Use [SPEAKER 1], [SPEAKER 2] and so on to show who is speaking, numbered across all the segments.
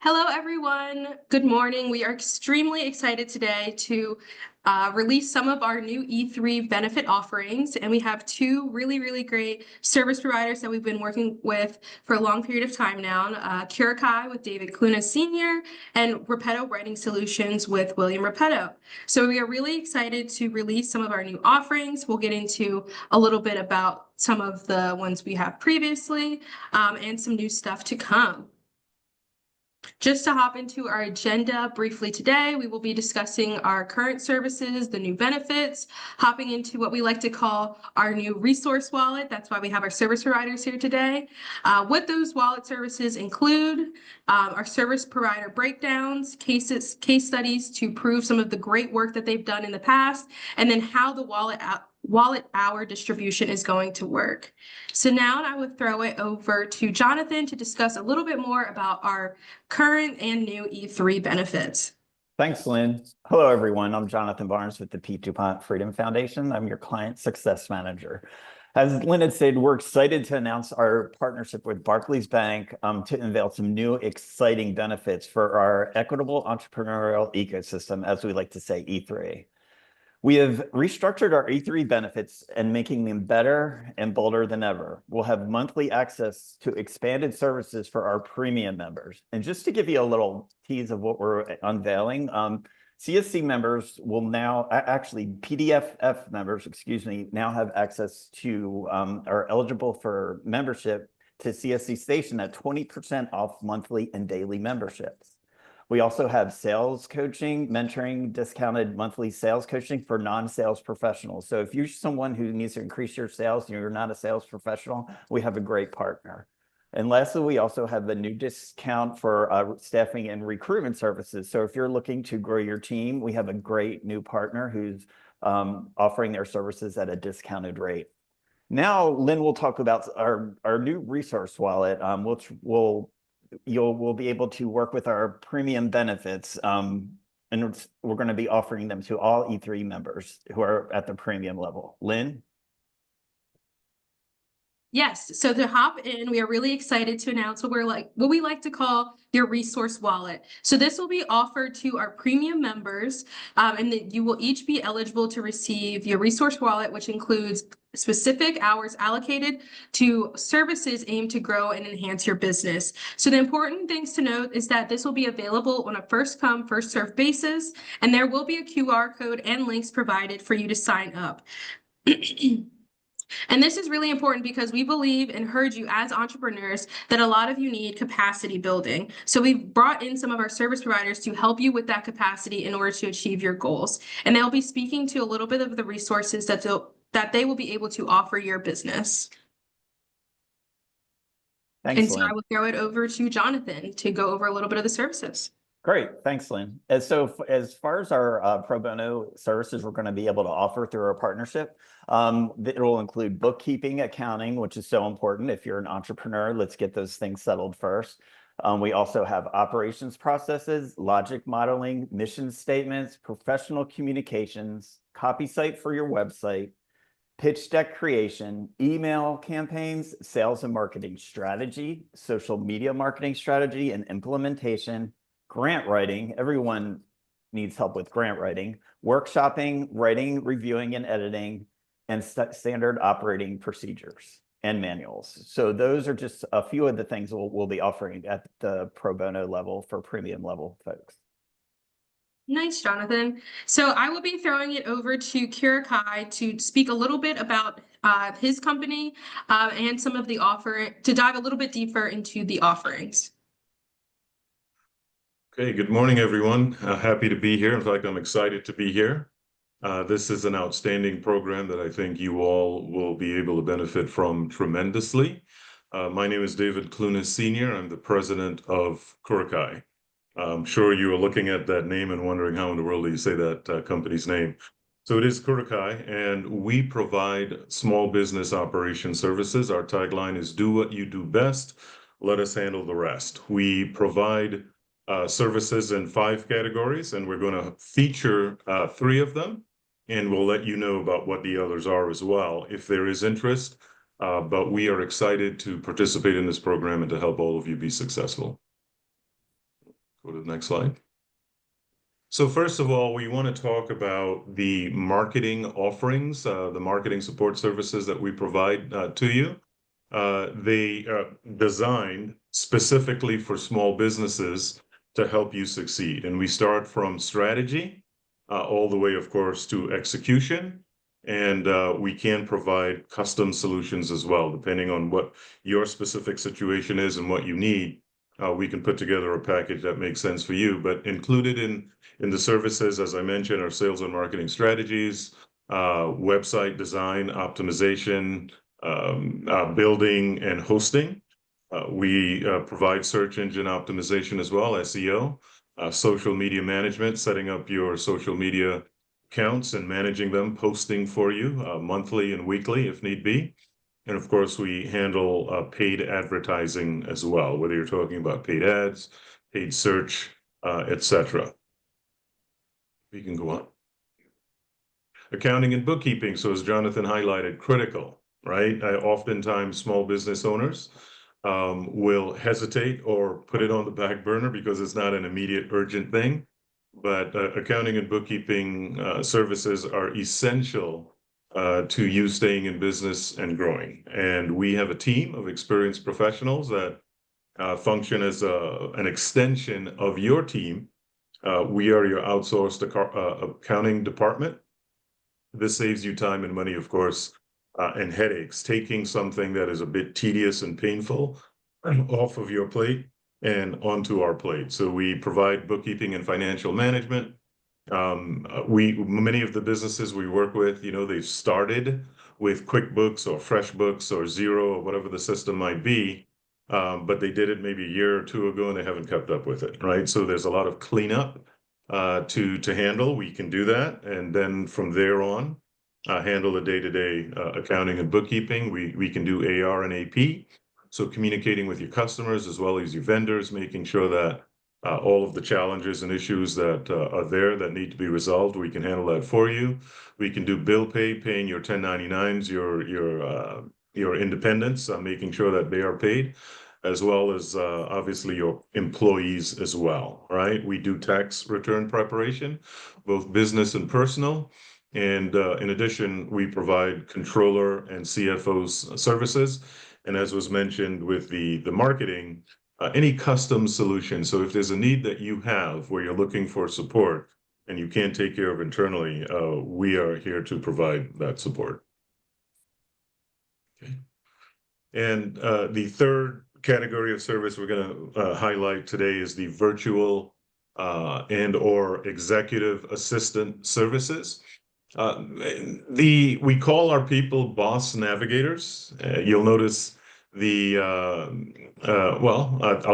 [SPEAKER 1] Hello, everyone. Good morning. We are extremely excited today to release some of our new E3 benefit offerings. And we have two really great service providers that we've been working with for a long period of time now. Curakai with David Cluna Sr. and Repetto Writing Solutions with William Repetto. So we are really excited to release some of our new offerings. We'll get into a little bit about some of the ones we have previously and some new stuff to come. Just to hop into our agenda briefly today, we will be discussing our current services, the new benefits, hopping into what we like to call our new resource wallet. That's why we have our service providers here today. What those wallet services include our service provider breakdowns, case studies to prove some of the great work that they've done in the past, and then how the wallet hour distribution is going to work. So now I would throw it over to Jonathan to discuss a little bit more about our current and new E3 benefits.
[SPEAKER 2] Thanks, Lynn. Hello, everyone. I'm Jonathan Barnes with the Pete DuPont Freedom Foundation. I'm your client success manager. As Lynn had said, we're excited to announce our partnership with Barclays Bank to unveil some new exciting benefits for our equitable entrepreneurial ecosystem, as we like to say, E3. We have restructured our E3 benefits and making them better and bolder than ever. We'll have monthly access to expanded services for our premium members. And just to give you a little tease of what we're unveiling, CSC members will now, actually PDFF members, excuse me, now have access to, are eligible for membership to CSC Station at 20% off monthly and daily memberships. We also have sales coaching, mentoring, discounted monthly sales coaching for non-sales professionals. So if you're someone who needs to increase your sales and you're not a sales professional, we have a great partner. And lastly, we also have the new discount for staffing and recruitment services. So if you're looking to grow your team, we have a great new partner who's offering their services at a discounted rate. Now, Lynn will talk about our new resource wallet, which we'll be able to work with our premium benefits, and we're going to be offering them to all E3 members who are at the premium level. Lynn?
[SPEAKER 1] Yes, so to hop in, we are really excited to announce what we like to call your resource wallet. So this will be offered to our premium members, and that you will each be eligible to receive your resource wallet, which includes specific hours allocated to services aimed to grow and enhance your business. So the important things to note is that this will be available on a first come, first served basis, and there will be a QR code and links provided for you to sign up. And this is really important because we believe and heard you as entrepreneurs that a lot of you need capacity building. So we've brought in some of our service providers to help you with that capacity in order to achieve your goals. And they'll be speaking to a little bit of the resources that they will be able to offer your business.
[SPEAKER 2] Thanks,
[SPEAKER 1] and so
[SPEAKER 2] Lynn.
[SPEAKER 1] I will throw it over to Jonathan to go over a little bit of the services.
[SPEAKER 2] Great, thanks, Lynn. And so as far as our pro bono services we're going to be able to offer through our partnership, it will include bookkeeping, accounting, which is so important. If you're an entrepreneur, let's get those things settled first. We also have operations processes, logic modeling, mission statements, professional communications, copy site for your website, pitch deck creation, email campaigns, sales and marketing strategy, social media marketing strategy and implementation, grant writing. Everyone needs help with grant writing, workshopping, writing, reviewing, and editing, and standard operating procedures and manuals. So those are just a few of the things we'll be offering at the pro bono level for premium level folks.
[SPEAKER 1] Nice, Jonathan. So I will be throwing it over to Curakai to speak a little bit about his company and some of the to dive a little bit deeper into the offerings.
[SPEAKER 3] Okay, good morning, everyone. Happy to be here. In fact, I'm excited to be here. This is an outstanding program that I think you all will be able to benefit from tremendously. My name is David Cluna Sr. I'm the president of Curakai. I'm sure you are looking at that name and wondering how in the world do you say that company's name. So it is Curakai, and we provide small business operation services. Our tagline is do what you do best, let us handle the rest. We provide services in 5 categories, and we're going to feature 3 of them, and we'll let you know about what the others are as well if there is interest. But we are excited to participate in this program and to help all of you be successful. Go to the next slide. So first of all, we want to talk about the marketing offerings, the marketing support services that we provide to you. They are designed specifically for small businesses to help you succeed. And we start from strategy all the way, of course, to execution. And we can provide custom solutions as well, depending on what your specific situation is and what you need. We can put together a package that makes sense for you. But included in the services, as I mentioned, are sales and marketing strategies, website design, optimization, building and hosting. We provide search engine optimization as well, SEO, social media management, setting up your social media accounts and managing them, posting for you monthly and weekly if need be. And of course, we handle paid advertising as well, whether you're talking about paid ads, paid search, etc. We can go on. Accounting and bookkeeping. So as Jonathan highlighted, critical, right? Oftentimes small business owners will hesitate or put it on the back burner because it's not an immediate urgent thing. But accounting and bookkeeping services are essential to you staying in business and growing. And we have a team of experienced professionals that function as an extension of your team. We are your outsourced accounting department. This saves you time and money, of course, and headaches, taking something that is a bit tedious and painful off of your plate and onto our plate. So we provide bookkeeping and financial management. Many of the businesses we work with, they've started with QuickBooks or FreshBooks or Xero or whatever the system might be, but they did it maybe a year or two ago and they haven't kept up with it, right? So there's a lot of cleanup to handle. We can do that, and then from there on, handle the day-to-day accounting and bookkeeping. We can do AR and AP, so communicating with your customers as well as your vendors, making sure that all of the challenges and issues that are there that need to be resolved, we can handle that for you. We can do bill pay, paying your 1099s, your independents, making sure that they are paid, as well as obviously your employees as well, right? We do tax return preparation, both business and personal. And in addition, we provide controller and CFO services. And as was mentioned with the marketing, any custom solution. So if there's a need that you have where you're looking for support and you can't take care of internally, we are here to provide that support. Okay. And the third category of service we're going to highlight today is the virtual and or executive assistant services. We call our people boss navigators. You'll notice I'll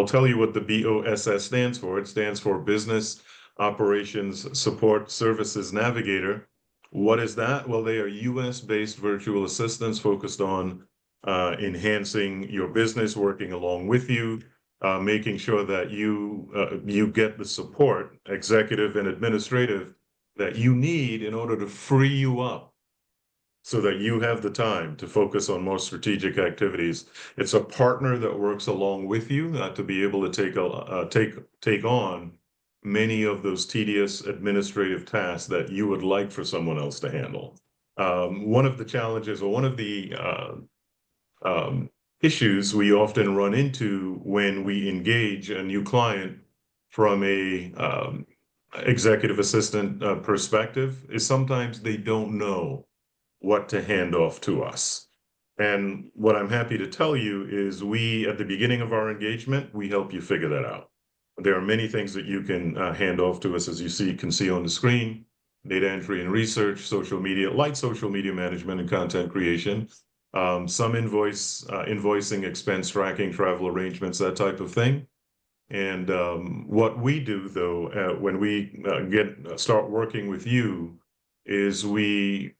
[SPEAKER 3] tell you what the BOSS stands for. It stands for Business Operations Support Services Navigator. What is that? Well, they are US-based virtual assistants focused on enhancing your business, working along with you, making sure that you get the support, executive and administrative, that you need in order to free you up so that you have the time to focus on more strategic activities. It's a partner that works along with you to be able to take on many of those tedious administrative tasks that you would like for someone else to handle. One of the challenges, or one of the issues we often run into when we engage a new client from a executive assistant perspective is sometimes they don't know what to hand off to us. And what I'm happy to tell you is at the beginning of our engagement, we help you figure that out. There are many things that you can hand off to us, as you can see on the screen: data entry and research, social media, light social media management and content creation, some invoicing, expense tracking, travel arrangements, that type of thing. And what we do, though, when we start working with you, is we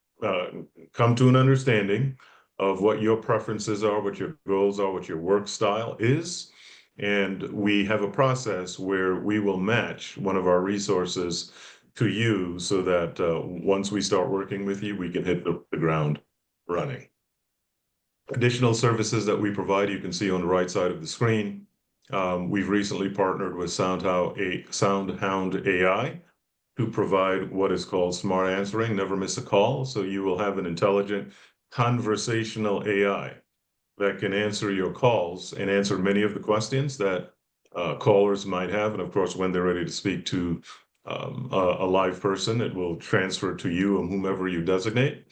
[SPEAKER 3] come to an understanding of what your preferences are, what your goals are, what your work style is. And we have a process where we will match one of our resources to you so that once we start working with you, we can hit the ground running. Additional services that we provide, you can see on the right side of the screen. We've recently partnered with SoundHound AI to provide what is called smart answering, never miss a call. So you will have an intelligent conversational AI that can answer your calls and answer many of the questions that callers might have. And of course, when they're ready to speak to a live person, it will transfer to you and whomever you designate.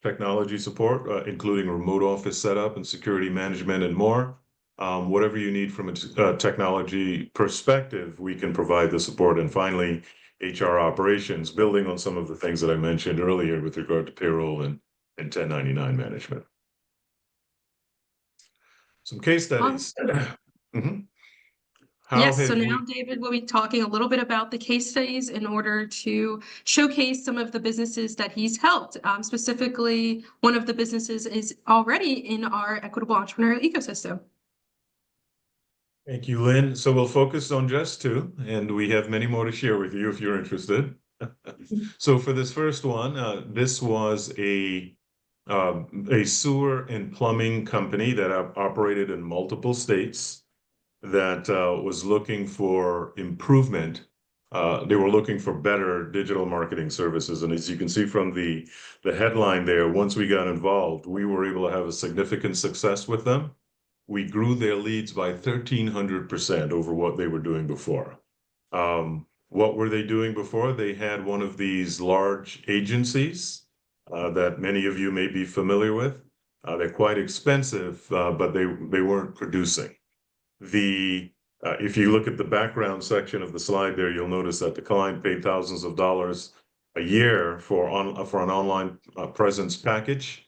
[SPEAKER 3] Technology support, including remote office setup and security management and more. Whatever you need from a technology perspective, we can provide the support. And finally, HR operations, building on some of the things that I mentioned earlier with regard to payroll and 1099 management. Some case studies. Mhm. How
[SPEAKER 1] Yes, so
[SPEAKER 3] have
[SPEAKER 1] now
[SPEAKER 3] we-
[SPEAKER 1] David will be talking a little bit about the case studies in order to showcase some of the businesses that he's helped. Specifically, one of the businesses is already in our equitable entrepreneurial ecosystem.
[SPEAKER 3] Thank you, Lynn. So we'll focus on just two, and we have many more to share with you if you're interested. So for this first one, this was a sewer and plumbing company that operated in multiple states that was looking for improvement. They were looking for better digital marketing services. And as you can see from the headline there, once we got involved, we were able to have a significant success with them. We grew their leads by 1,300% over what they were doing before. What were they doing before? They had one of these large agencies that many of you may be familiar with. They're quite expensive, but they weren't producing. If you look at the background section of the slide there, you'll notice that the client paid thousands of dollars a year for an online presence package.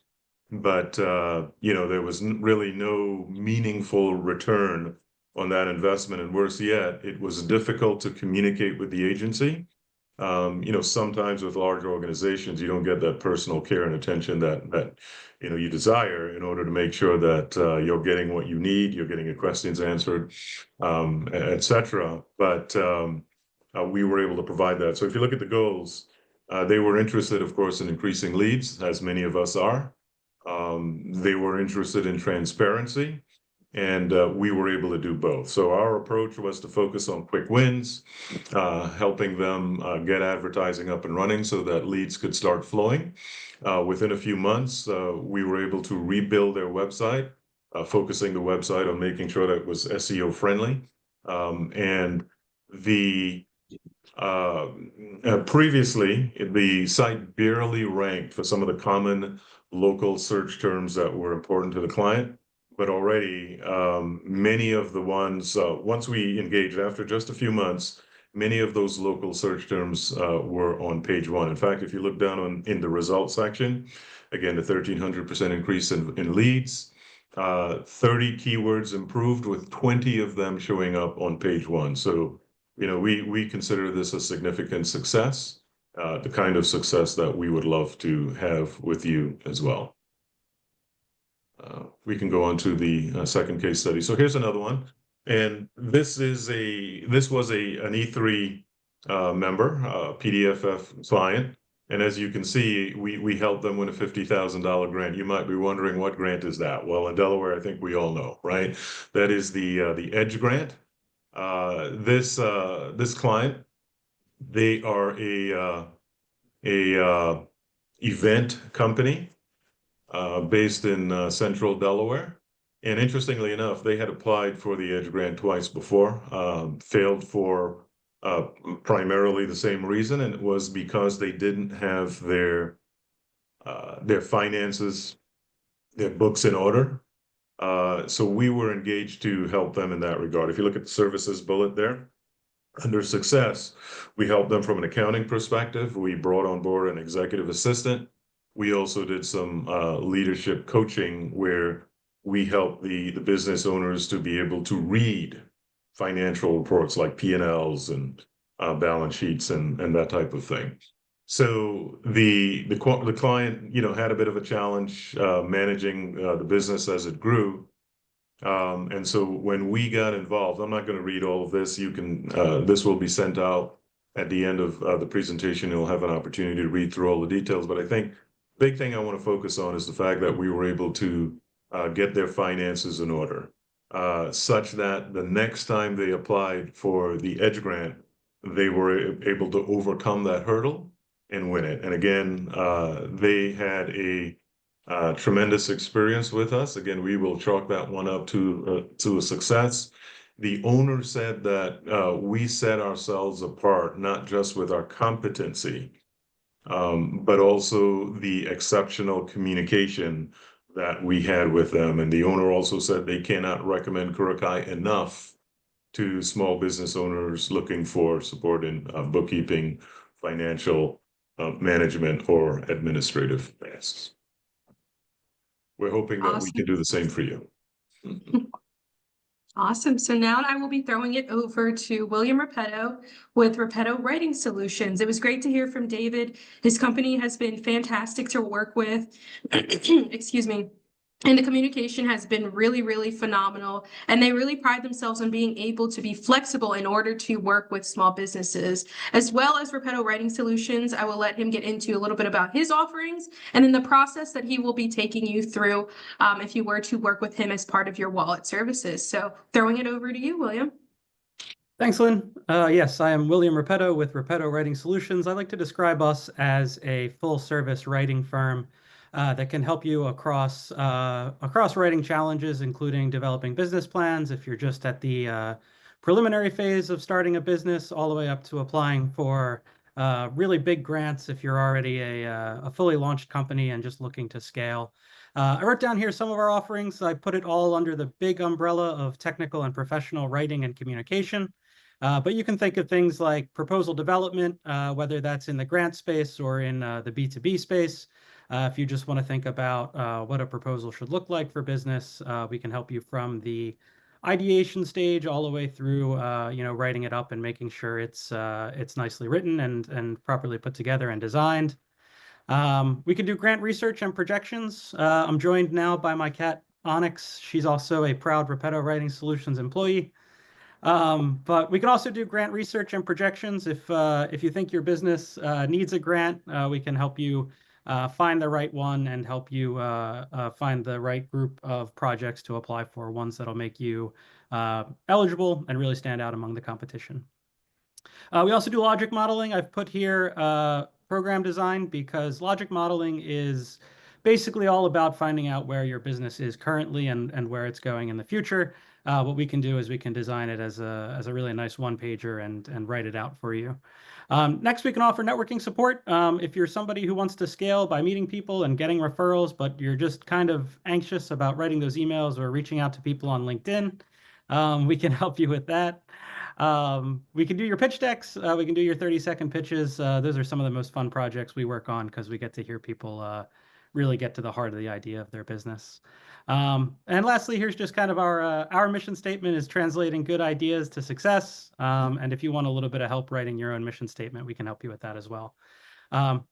[SPEAKER 3] But there was really no meaningful return on that investment. And worse yet, it was difficult to communicate with the agency. Sometimes with large organizations, you don't get that personal care and attention that you desire in order to make sure that you're getting what you need, you're getting your questions answered, etc. But we were able to provide that. So if you look at the goals, they were interested, of course, in increasing leads, as many of us are. They were interested in transparency, and we were able to do both. So our approach was to focus on quick wins, helping them get advertising up and running so that leads could start flowing. Within a few months, we were able to rebuild their website, focusing the website on making sure that it was SEO friendly. And previously, the site barely ranked for some of the common local search terms that were important to the client. But already, many of the ones, once we engaged after just a few months, many of those local search terms were on page one. In fact, if you look down in the results section, again, the 1,300% increase in leads, 30 keywords improved with 20 of them showing up on page one. So, we consider this a significant success. The kind of success that we would love to have with you as well. We can go on to the second case study. So here's another one, and this was an E3 member, PDFF client, and as you can see, we helped them win a $50,000 grant. You might be wondering, what grant is that? Well, in Delaware, I think we all know, right? That is the EDGE grant. This client, they are a event company based in central Delaware. And interestingly enough, they had applied for the EDGE grant twice before, failed for primarily the same reason, and it was because they didn't have their finances, their books in order. So we were engaged to help them in that regard. If you look at the services bullet there, under success, we helped them from an accounting perspective. We brought on board an executive assistant. We also did some leadership coaching where we helped the business owners to be able to read financial reports like P&Ls and balance sheets and that type of thing. So the client, had a bit of a challenge managing the business as it grew. And so when we got involved, I'm not going to read all of this. This will be sent out at the end of the presentation. You'll have an opportunity to read through all the details. But I think the big thing I want to focus on is the fact that we were able to get their finances in order. such that the next time they applied for the EDGE grant, they were able to overcome that hurdle and win it. And again, they had a tremendous experience with us. Again, we will chalk that one up to a success. The owner said that we set ourselves apart, not just with our competency, but also the exceptional communication that we had with them. And the owner also said they cannot recommend Kurokai enough to small business owners looking for support in bookkeeping, financial management, or administrative tasks. We're hoping that we can do the same for you.
[SPEAKER 1] Awesome. So now I will be throwing it over to William Repetto with Repetto Writing Solutions. It was great to hear from David. His company has been fantastic to work with. Excuse me. And the communication has been really, really phenomenal. And they really pride themselves on being able to be flexible in order to work with small businesses. As well as Repetto Writing Solutions, I will let him get into a little bit about his offerings and then the process that he will be taking you through if you were to work with him as part of your wallet services. So throwing it over to you, William.
[SPEAKER 4] Thanks, Lynn. Yes, I am William Repetto with Repetto Writing Solutions. I like to describe us as a full-service writing firm that can help you across writing challenges, including developing business plans if you're just at the preliminary phase of starting a business, all the way up to applying for really big grants if you're already a fully launched company and just looking to scale. I wrote down here some of our offerings. I put it all under the big umbrella of technical and professional writing and communication. But you can think of things like proposal development, whether that's in the grant space or in the B2B space. If you just want to think about what a proposal should look like for business, we can help you from the ideation stage all the way through, writing it up and making sure it's nicely written and properly put together and designed. We can do grant research and projections. I'm joined now by my cat, Onyx. She's also a proud Repetto Writing Solutions employee. But we can also do grant research and projections. If you think your business needs a grant, we can help you find the right one and help you find the right group of projects to apply for, ones that'll make you eligible and really stand out among the competition. We also do logic modeling. I've put here program design because logic modeling is basically all about finding out where your business is currently and where it's going in the future. What we can do is we can design it as a really nice one-pager and write it out for you. Next, we can offer networking support. If you're somebody who wants to scale by meeting people and getting referrals, but you're just kind of anxious about writing those emails or reaching out to people on LinkedIn, we can help you with that. We can do your pitch decks. We can do your 30-second pitches. Those are some of the most fun projects we work on because we get to hear people really get to the heart of the idea of their business. And lastly, here's just kind of our mission statement is translating good ideas to success. And if you want a little bit of help writing your own mission statement, we can help you with that as well.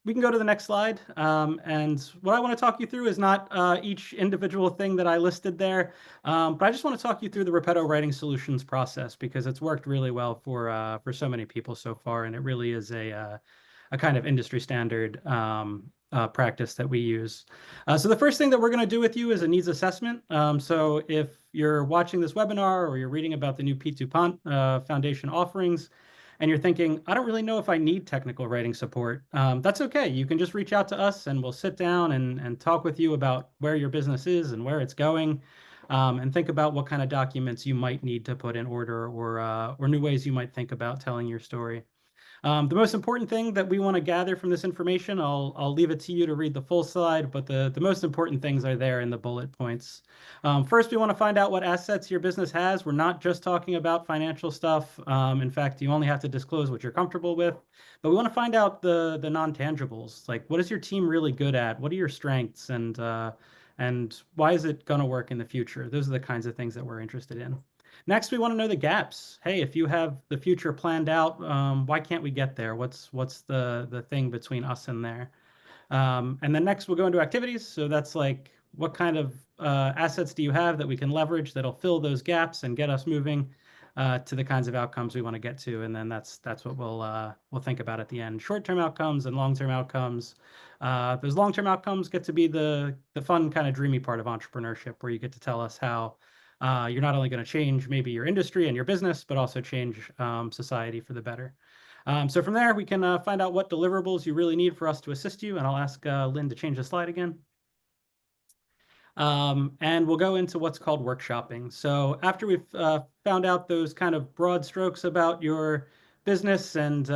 [SPEAKER 4] We can go to the next slide. And what I want to talk you through is not each individual thing that I listed there, but I just want to talk you through the Repetto Writing Solutions process because it's worked really well for so many people so far, and it really is a kind of industry standard practice that we use. So the first thing that we're going to do with you is a needs assessment. So if you're watching this webinar or you're reading about the new Pete DuPont Foundation offerings, and you're thinking, I don't really know if I need technical writing support, that's okay. You can just reach out to us and we'll sit down and talk with you about where your business is and where it's going, and think about what kind of documents you might need to put in order or new ways you might think about telling your story. The most important thing that we want to gather from this information, I'll leave it to you to read the full slide, but the most important things are there in the bullet points. First, we want to find out what assets your business has. We're not just talking about financial stuff. In fact, you only have to disclose what you're comfortable with, but we want to find out the non-tangibles. Like, what is your team really good at? What are your strengths? And why is it going to work in the future? Those are the kinds of things that we're interested in. Next, we want to know the gaps. Hey, if you have the future planned out, why can't we get there? What's the thing between us and there? And then next, we'll go into activities. So that's like, what kind of assets do you have that we can leverage that'll fill those gaps and get us moving to the kinds of outcomes we want to get to? And then that's what we'll think about at the end. Short-term outcomes and long-term outcomes. Those long-term outcomes get to be the fun kind of dreamy part of entrepreneurship, where you get to tell us how you're not only going to change maybe your industry and your business, but also change society for the better. So from there, we can find out what deliverables you really need for us to assist you. And I'll ask Lynn to change the slide again. And we'll go into what's called workshopping. So after we've found out those kind of broad strokes about your business and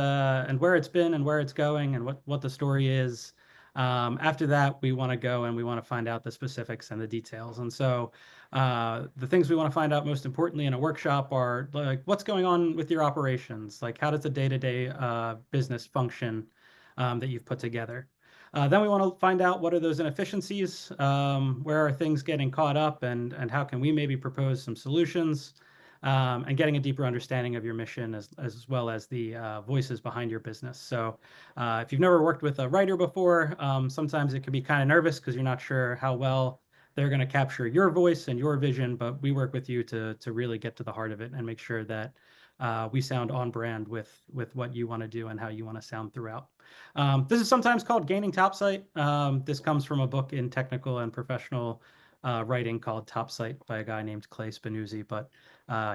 [SPEAKER 4] where it's been and where it's going and what the story is, after that, we want to go and we want to find out the specifics and the details. And so the things we want to find out most importantly in a workshop are like what's going on with your operations, like how does the day-to-day business function that you've put together. Then we want to find out what are those inefficiencies, where are things getting caught up, and how can we maybe propose some solutions, and getting a deeper understanding of your mission as well as the voices behind your business. So if you've never worked with a writer before, sometimes it can be kind of nervous because you're not sure how well they're going to capture your voice and your vision, but we work with you to really get to the heart of it and make sure that we sound on brand with what you want to do and how you want to sound throughout. This is sometimes called gaining topsight. This comes from a book in technical and professional writing called Topsight by a guy named Clay Spinuzzi. But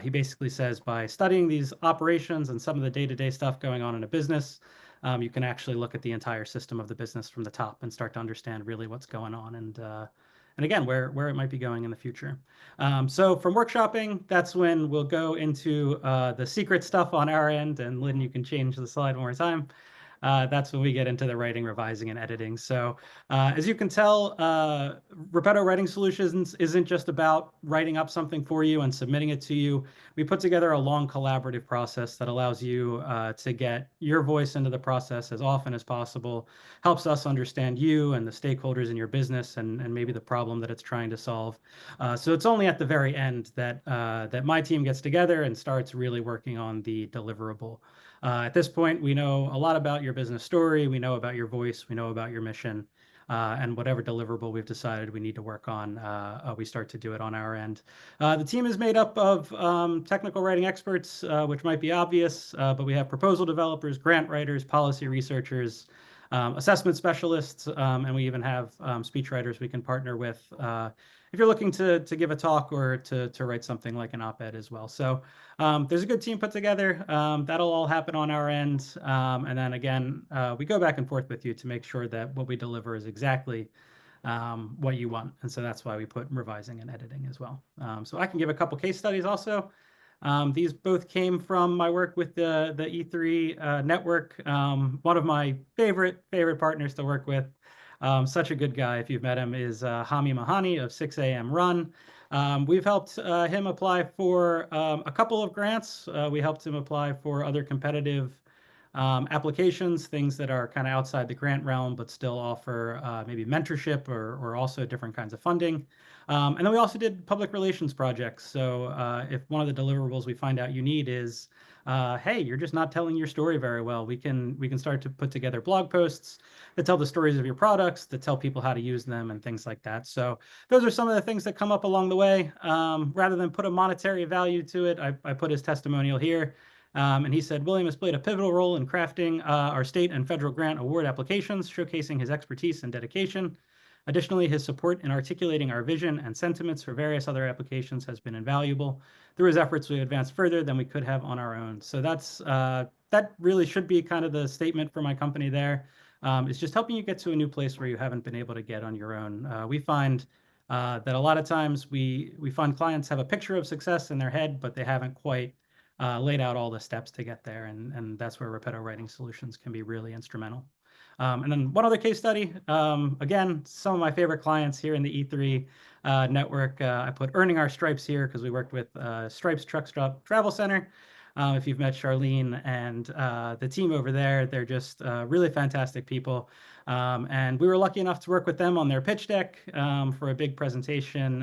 [SPEAKER 4] he basically says by studying these operations and some of the day-to-day stuff going on in a business, you can actually look at the entire system of the business from the top and start to understand really what's going on and again, where it might be going in the future. So from workshopping, that's when we'll go into the secret stuff on our end. And Lynn, you can change the slide one more time. That's when we get into the writing, revising, and editing. So as you can tell, Repetto Writing Solutions isn't just about writing up something for you and submitting it to you. We put together a long collaborative process that allows you to get your voice into the process as often as possible, helps us understand you and the stakeholders in your business and maybe the problem that it's trying to solve. So it's only at the very end that, that my team gets together and starts really working on the deliverable. At this point, we know a lot about your business story, we know about your voice, we know about your mission, and whatever deliverable we've decided we need to work on, we start to do it on our end. The team is made up of technical writing experts, which might be obvious, but we have proposal developers, grant writers, policy researchers, assessment specialists, and we even have speech writers we can partner with if you're looking to give a talk or to write something like an op-ed as well. So there's a good team put together. That'll all happen on our end. And then again, we go back and forth with you to make sure that what we deliver is exactly what you want. And so that's why we put revising and editing as well. So I can give a couple case studies also. These both came from my work with the E3 network. One of my favorite partners to work with. Such a good guy. If you've met him, is Hami Mahani of 6 a.m. Run. We've helped him apply for a couple of grants. We helped him apply for other competitive applications, things that are kind of outside the grant realm, but still offer maybe mentorship or also different kinds of funding. And then we also did public relations projects. So if one of the deliverables we find out you need is, hey, you're just not telling your story very well, we can start to put together blog posts that tell the stories of your products, that tell people how to use them and things like that. So those are some of the things that come up along the way. Rather than put a monetary value to it, I put his testimonial here. And he said, William has played a pivotal role in crafting our state and federal grant award applications, showcasing his expertise and dedication. Additionally, his support in articulating our vision and sentiments for various other applications has been invaluable. Through his efforts, we advanced further than we could have on our own. So that's that really should be kind of the statement for my company there. It's just helping you get to a new place where you haven't been able to get on your own. We find that a lot of times we find clients have a picture of success in their head, but they haven't quite laid out all the steps to get there. And that's where Repetto Writing Solutions can be really instrumental. And then one other case study, again, some of my favorite clients here in the E3 network. I put Earning Our Stripes here because we worked with Stripes Truck Stop Travel Center. If you've met Charlene and the team over there, they're just really fantastic people. And we were lucky enough to work with them on their pitch deck for a big presentation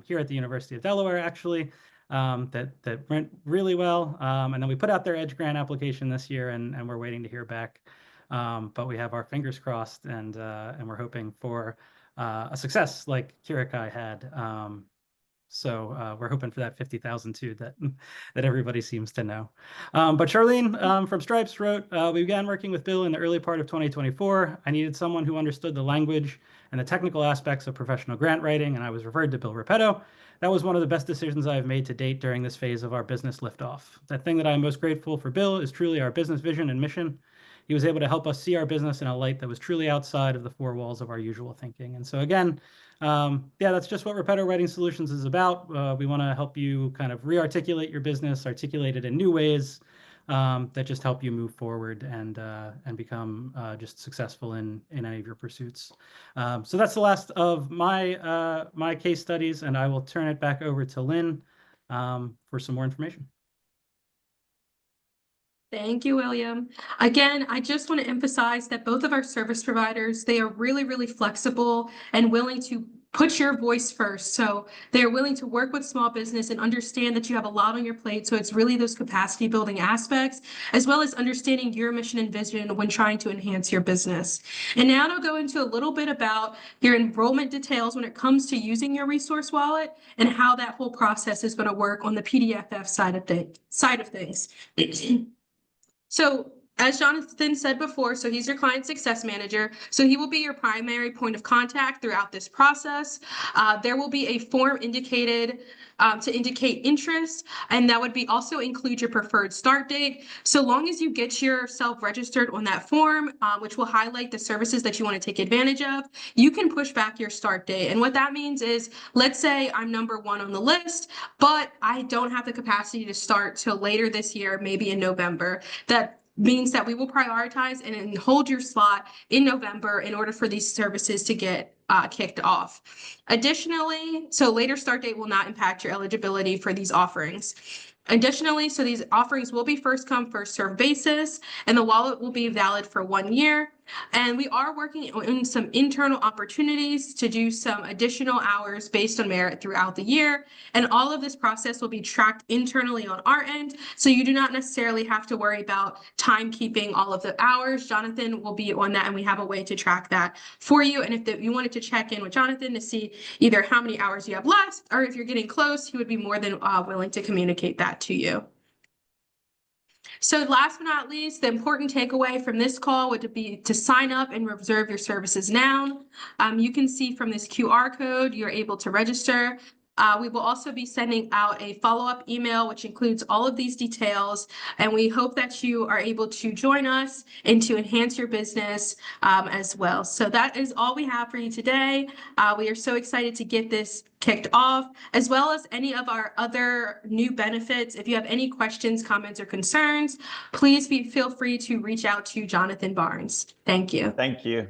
[SPEAKER 4] here at the University of Delaware, actually. That went really well. And then we put out their Edge grant application this year, and we're waiting to hear back. But we have our fingers crossed, and we're hoping for a success like Kirikai had. So we're hoping for that 50,000 too, that everybody seems to know. But Charlene from Stripes wrote, we began working with Bill in the early part of 2024. I needed someone who understood the language and the technical aspects of professional grant writing, and I was referred to Bill Repetto. That was one of the best decisions I have made to date during this phase of our business liftoff. The thing that I'm most grateful for Bill is truly our business vision and mission. He was able to help us see our business in a light that was truly outside of the four walls of our usual thinking. And so again, yeah, that's just what Repetto Writing Solutions is about. We want to help you kind of re-articulate your business, articulate it in new ways that just help you move forward and become just successful in any of your pursuits. So that's the last of my my case studies, and I will turn it back over to Lynn for some more information.
[SPEAKER 1] Thank you, William. Again, I just want to emphasize that both of our service providers, they are really, really flexible and willing to put your voice first. So they're willing to work with small business and understand that you have a lot on your plate. So it's really those capacity building aspects, as well as understanding your mission and vision when trying to enhance your business. And now I'll go into a little bit about your enrollment details when it comes to using your resource wallet and how that whole process is going to work on the PDFF side of things. So as Jonathan said before, so he's your client success manager. So he will be your primary point of contact throughout this process. There will be a form indicated to indicate interest, and that would be also include your preferred start date. So long as you get yourself registered on that form, which will highlight the services that you want to take advantage of, you can push back your start date. And what that means is, let's say I'm number 1 on the list, but I don't have the capacity to start till later this year, maybe in November. That means that we will prioritize and hold your slot in November in order for these services to get kicked off. Additionally, so later start date will not impact your eligibility for these offerings. Additionally, so these offerings will be first come, first served basis, and the wallet will be valid for 1 year. And we are working on some internal opportunities to do some additional hours based on merit throughout the year. And all of this process will be tracked internally on our end. So you do not necessarily have to worry about timekeeping all of the hours. Jonathan will be on that, and we have a way to track that for you. And if you wanted to check in with Jonathan to see either how many hours you have left or if you're getting close, he would be more than willing to communicate that to you. So last but not least, the important takeaway from this call would be to sign up and reserve your services now. You can see from this QR code, you're able to register. We will also be sending out a follow-up email, which includes all of these details, and we hope that you are able to join us and to enhance your business as well. So that is all we have for you today. We are so excited to get this kicked off, as well as any of our other new benefits. If you have any questions, comments, or concerns, please feel free to reach out to Jonathan Barnes. Thank you.
[SPEAKER 2] Thank you.